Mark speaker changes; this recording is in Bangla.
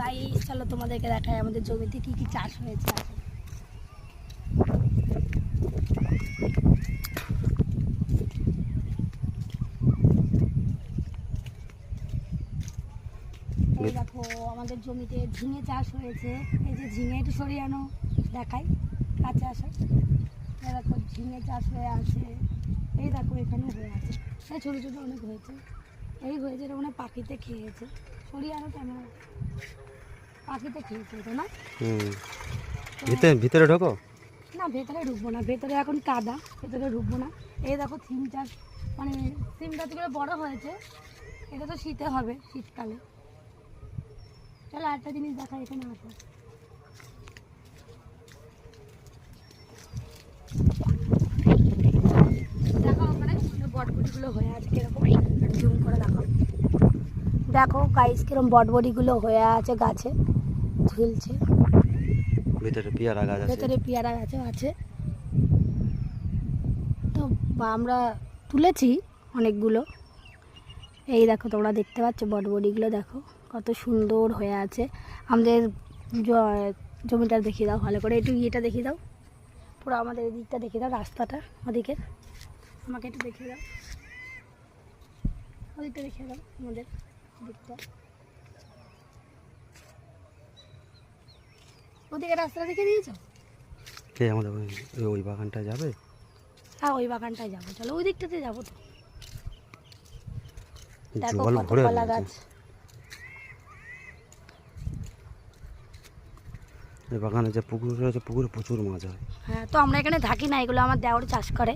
Speaker 1: গাইস চলো তোমাদেরকে দেখাই আমাদের জমিতে কি কি চাষ হয়েছে। এই দেখো আমাদের জমিতে ঝিঙে চাষ হয়েছে। এই যে ঝিঙে একটু সরিয়ে আনো দেখাই, কাছে আসো। এই দেখো ঝিঙে চাষ হয়ে আছে। এই দেখো এখানেও হয়ে আছে, এই ছোটো ছোটো অনেক হয়েছে। এই হয়েছে এটা মানে পাখিতে খেয়েছে। সরিয়ে আনো ক্যামেরা, পাখিতে খেয়েছে এটা না।
Speaker 2: ভিতরে ঢোকো
Speaker 1: না, ভেতরে ঢুকবো না, ভেতরে এখন কাদা, ভেতরে ঢুকবো না। এই দেখো সিম চাষ, মানে সিম গাছগুলো বড় হয়েছে। এটা তো শীতে হবে, শীতকালে। চলো আরেকটা জিনিস দেখা, এখানে আসো। দেখো ওখানে বটবটিগুলো হয়ে আছে কিরকম, জুম করে দেখো। দেখো গাইস কিরকম বটবটিগুলো হয়ে আছে, গাছে ঝুলছে।
Speaker 2: ভিতরে পেয়ারা গাছ আছে,
Speaker 1: ভেতরে পেয়ারা গাছও আছে। তো আমরা তুলেছি অনেকগুলো। এই দেখো তোমরা দেখতে পাচ্ছ বটবটিগুলো, দেখো কত সুন্দর হয়ে আছে। আমাদের জমিটা দেখিয়ে দাও ভালো করে, একটু ইয়েটা দেখিয়ে দাও, পুরো আমাদের এদিকটা দেখিয়ে দাও, রাস্তাটা ওদিকে আমাকে একটু দেখিয়ে দাও, ওদিকটা দেখিয়ে দাও আমাদের দিকটা, ওদিকে রাস্তাটা দেখে দিয়েছ।
Speaker 2: কে আমাদের ওই বাগানটা যাবে?
Speaker 1: হ্যাঁ ওই বাগানটায় যাবো, চলো ওই দিকটাতে যাবো। তো দেখো
Speaker 2: জল
Speaker 1: কত
Speaker 2: ভরে
Speaker 1: কলা
Speaker 2: আছে।
Speaker 1: গাছ।
Speaker 2: এই বাগানে যে পুকুর রয়েছে, পুকুরে প্রচুর মাছ হয়।
Speaker 1: হ্যাঁ তো আমরা এখানে থাকি না, এগুলো আমার দেওর চাষ করে।